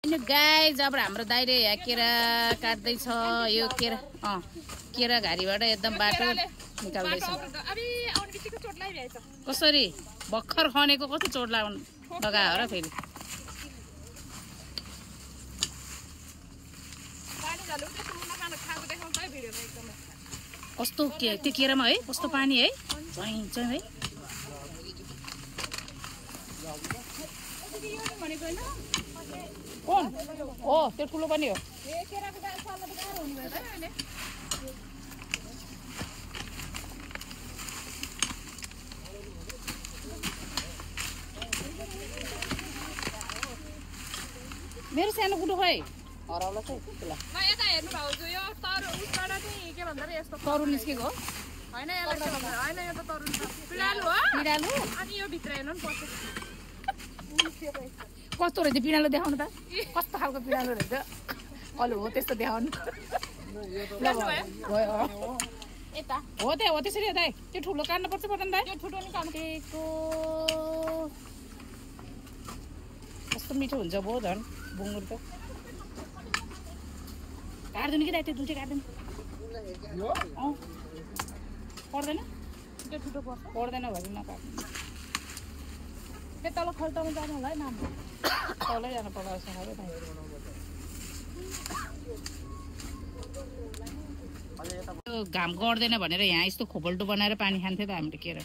guys अब हाम्रो दाइले यहाँ केरा काट्दैछ यो केरा घारीबाट एकदम बाटो निकाल्दैछ कसरी भर्खर खनेको कस्तो चोट लगायो र फेरि कस्तो त्यो केरामा है कस्तो पानी है चाहिन्छ है कोन हो त्यो ठुलो पनि हो मेरो सानो कुटो खै हराउला चाहिँ ल यता हेर्नु भाउजू यो उसबाट चाहिँ के भन्छ रे यस्तो तरु निस्केको हैन हैन यो त तरु पिडालु हो पिडालु अनि यो भित्र हेर्नु नि कस्तो रहेछ पिडालु देखाउनु त कस्तो खालको पिडालु रहेछ अलु हो त्यस्तो देखाउनु यता हो त्यसरी दाइ त्यो ठुलो काट्नु पर्छ पर्दैन दाइ त्यो ठुलो नि काटेको कस्तो मिठो हुन्छ बो झन् बुङ्गुर त काट्दैन कि दाइ त्यो दुधै काट्दैन पर्दैन त्यो ठुलो पर्दैन भने नकाट्नु तल खल्टामा जानु होला है नाम तलै जानु पर्ला जस्तो घाम गर्दैन भनेर यहाँ यस्तो खोपल्टो बनाएर पानी खान्थ्यो त हामीले केरा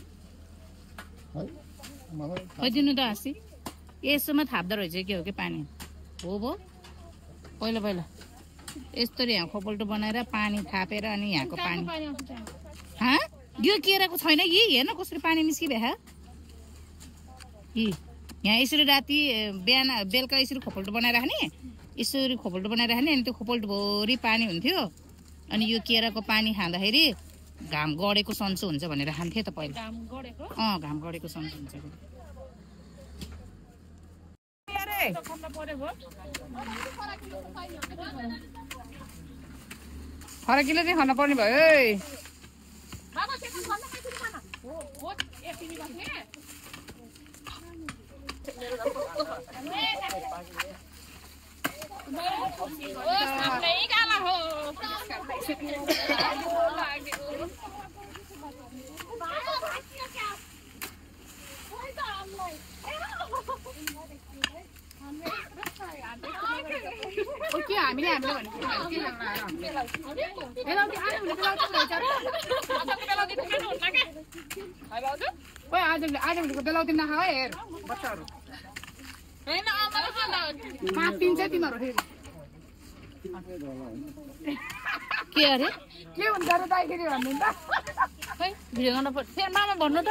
खैदिनु त हाँसी यसोमा थाप्दो रहेछ के हो कि पानी हो पहिला यस्तरी यहाँ खोपल्टो बनाएर पानी थापेर अनि यहाँको पानी यो केराको छैन कि हेर्न कसरी पानी निस्किभ्या यहाँ यसरी राति बिहान बेलुका यसरी खोपल्टो बनाइराख्ने यसरी खोपल्टो बनाइराख्ने अनि त्यो खोपल्टोभरि पानी हुन्थ्यो अनि यो केराको पानी खाँदाखेरि घाम गडेको सन्चो हुन्छ भनेर खान्थे त पहिला घाम गडेको सन्चो हुन्छ फरकिलो चाहिँ खान पर्ने भयो हामीले आजको बेलाउती नखा हेर बच्चाहरू मातिन्छ तिमीहरू के अरे के हुन्छ र दाइखेरि भन्नु त खै भिडियो गर्न पर्छ फेरि मामा भन्नु त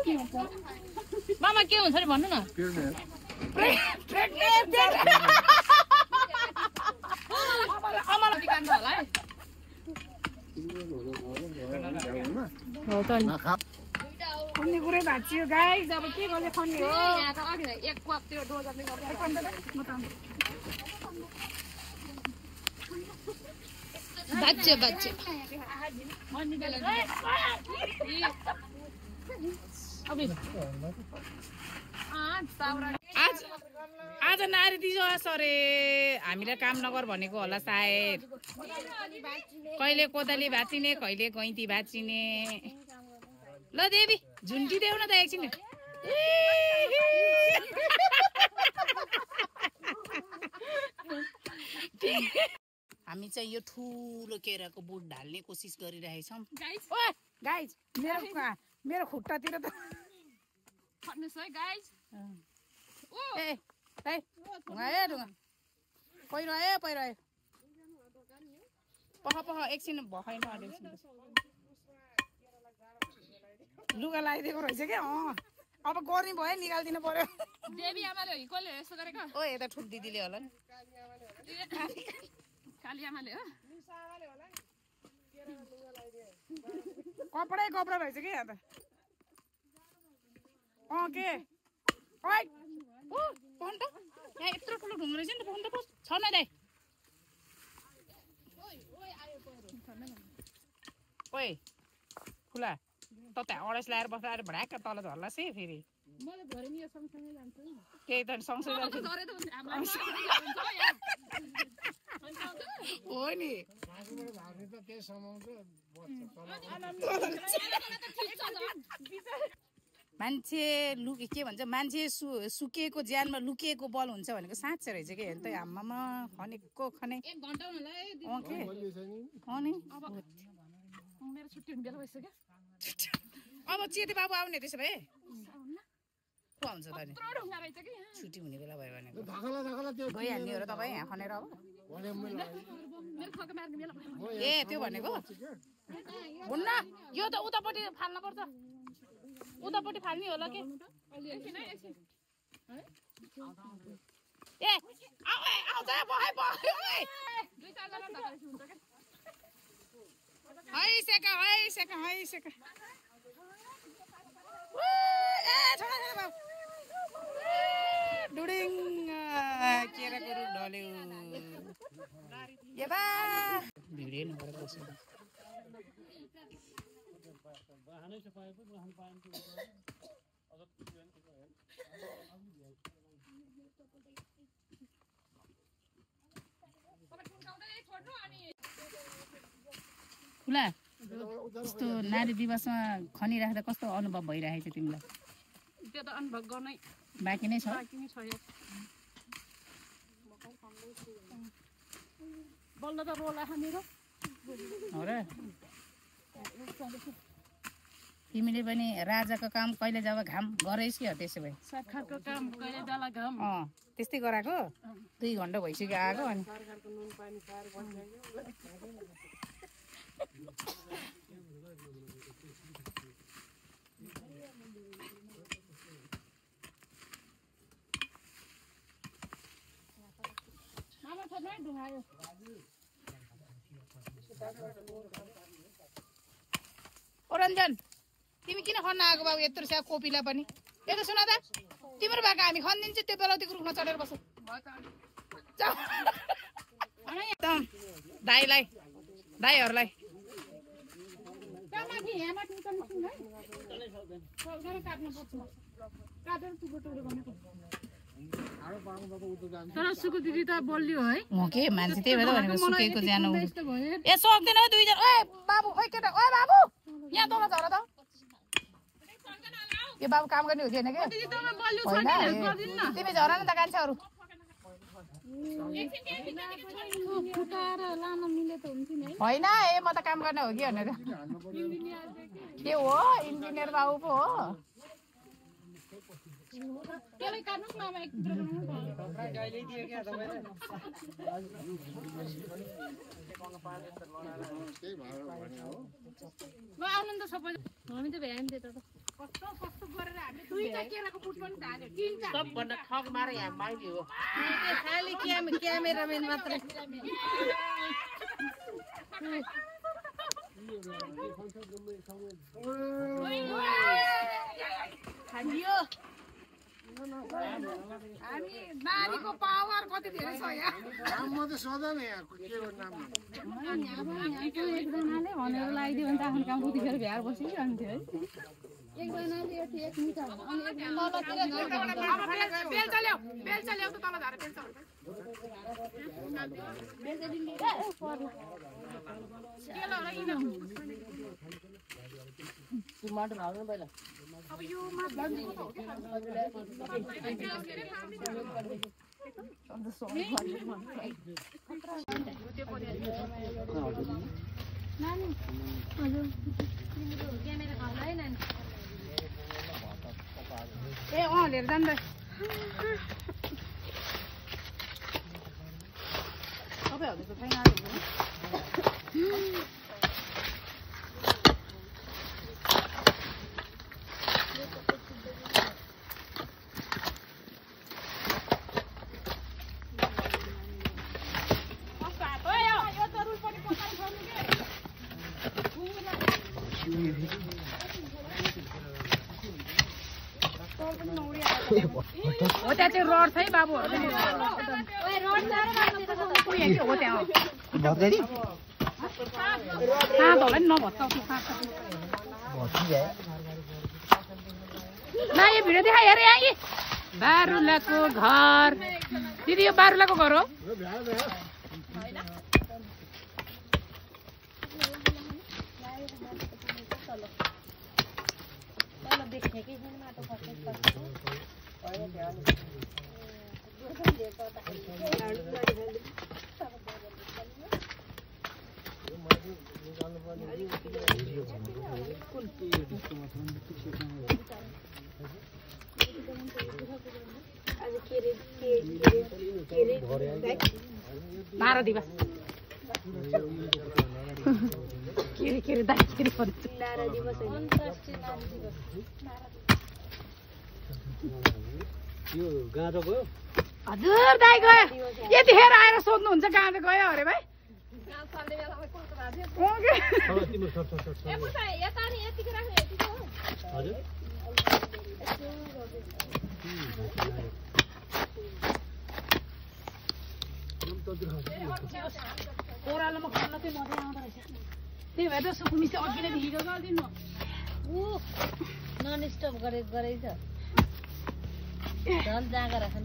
के हुन्छ मामा के हुन्छ अरे भन्नु न खन्ने कुरै भाँचियो गाइस अब के गर्ने खन्ने हो यहाँ त अघि एक क्वाक त्यो डोजरले गर्दा आज नारी दिजो सरे हामीलाई काम नगर भनेको होला सायद कहिले कोदाली भाँचिने कहिले गैँती भाँचिने ल देवी झुन्टी देऊ न त एकछिन हामी चाहिँ यो ठुलो केराको बोट ढाल्ने कोसिस गरिरहेछौँ गाइज मेरो खुट्टातिर त खट्नुस् है गाइज पहिरो आयो पख एकछिन भएन लुगा लगाइदिएको रहेछ क्या अब गर्ने भयो निकालिदिनु पर्यो देवी आमाले हो कसले यस्तो गरेको ओ यता ठुक दिदीले होला नि काली आमाले हो कपडा रहेछ कि यहाँ त के ओइ पन्ट यहाँ यत्रो ठुलो ढुङ्गा रहेछ नि त पन्ट छ न दाइ ओइ खुला त त्यहाँ अडेस ल्याएर बस्दा भड्याक्क तल झर्ला से फेरि केही त सँगसँगै हो नि मान्छे के भन्छ मान्छे सुकेको ज्यानमा लुकिएको बल हुन्छ भनेको साँच्चै रहेछ कि हेर्नु त आमामा खनेको खने अब चेते बाबु आउने त्यसो भए को आउँछ त नि छुट्टी हुने बेला भयो भनेको गइहाल्ने हो र तपाईँ यहाँ खनेर अब ए त्यो भनेको हुन्न यो त उतापट्टि फाल्न पर्छ उतापट्टि फाल्ने होला कि ए आउँछ डुडिङ केराको रुख ढल्यो यता भिडियो खुला यस्तो नारी दिवसमा खनिराख्दा कस्तो अनुभव भइरहेको छ तिमीलाई त्यो त अनुभव गर्नै बाँकी नै छ बल्ल त रोला मेरो हो र तिमीले पनि राजाको काम कहिले जब घाम गरेस् कि हो त्यसो भए सरकारको काम कहिले जाला घाम त्यस्तै गराएको 2 घण्टा भइसक्यो आएको अनि रञ्जन तिमी किन खन्न आएको बाबु यत्रो स्या कोपीलाई पनि यता सुन त तिम्रो भएको हामी खनिदिन्छ त्यो बेलाउतीको रुखमा चढेर बस दाईहरूलाई सुकु दिदी त बोल्यो है हो के मान्छे त्यही भएर भनेको सुकेको ज्यानो ए सक्दैन दुई जना ओए बाबु ओए केटा ओए बाबु यहाँ तल झर त यो बाबु काम गर्ने हो कि होइन के तिमी झर न त कान्छाहरू होइन ए म त काम गर्ने हो कि भनेर के हो इन्जिनियर बाबु पो हो आउनु त सबै हामी त भ्यान दिए त कस्तो कस्तो गरेर हामीले दुईटा केराको बुट पनि धाल्यो तीनटा सबभन्दा ठग मारे यहाँ माइली हो खाली क्यामेराम्यान मात्रै खालियो हामी नानीको पावर कति धेरै छ यहाँ नाम म त सोधा न यहाँ के हो नाम एकजनाले भनेर लगाइदियो भने त आफ्नो काम उतिखेर भ्याएर बसिदियो अनि थियो है एकजनाले एक मिटर अनि बेल चल्यो त तल झारे बेल चल्यो बेल चल्यो के ल र किन टमाटर हाल्नु पहिला अब यो माछ नानी हजुर क्यामेरा हाल्नु है नानी ए लिएर जान्दै तपाईँहरू त छैन हो त्यहाँ चाहिँ रड छ है बाबुहरू हो त्यहाँ होला नि नभत्काउँछ ल यो भिडियो देखा हेरे यहाँ बारुलाको घर दिदी यो बारुलाको घर हो मार दिवा के रे दाइ के रे भन्छ यो गाँदो गयो हजुर दाइ गयो यतिखेर आएर सोध्नुहुन्छ गाँदो गयो अरे भाइ ओह्रालोमा खल्न चाहिँ मजा आउँदो रहेछ त्यही भएर त सुकुमी चाहिँ अघि नै भिडियो गरिदिनु नन स्टप गरेछ झन् जाँगर राख्नु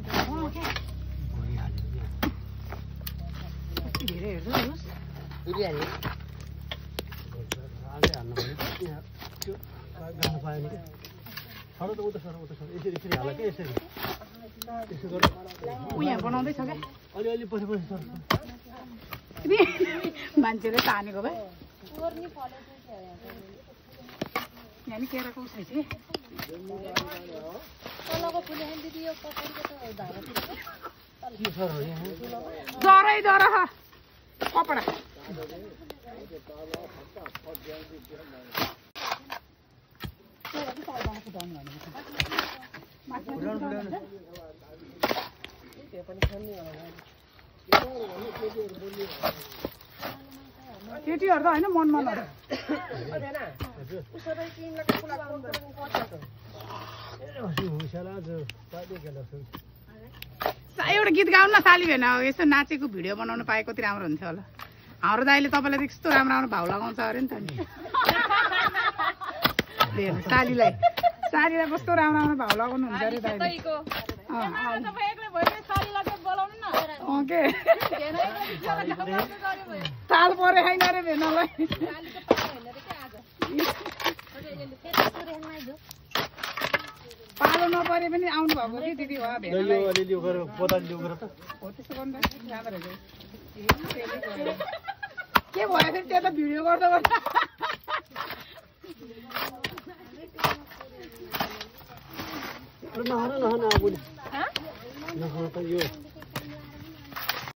धेरै हेर्नुहोस् गाड्नु पाएन क्या सर त उता सर यसरी हाल क्या यसरी त्यसो गरेर ऊ यहाँ बनाउँदैछ क्या अलिअलि पछि पछि सर मान्छेले तानेको भए यहाँ नि केराको उस रहेछ कि तलको फुले दिदी यो पछाडिको त धारा के सर हो यहाँ जरै जरा कपडा केटीहरू त होइन मनमा एउटा गीत गाउनु न साली भेन यसो नाचेको भिडियो बनाउनु पाए कति राम्रो हुन्थ्यो होला हाम्रो दाइले तपाईँलाई त्यस्तो राम्रो राम्रो भाउ लगाउँछ अरे नि त नि सालीलाई कस्तो राम्रो राम्रो भाउ लगाउनु हुन्छ अरे दाइले ओके ताल परे होइन अरे भेनालाई पालो नपरे पनि आउनु भएको कि दिदी हो भेनालाई हो त्यस्तो गर्नु जाँदो रहेछ के भयो फेरि त्यो त भिडियो गर्दा गर्दा नहन अब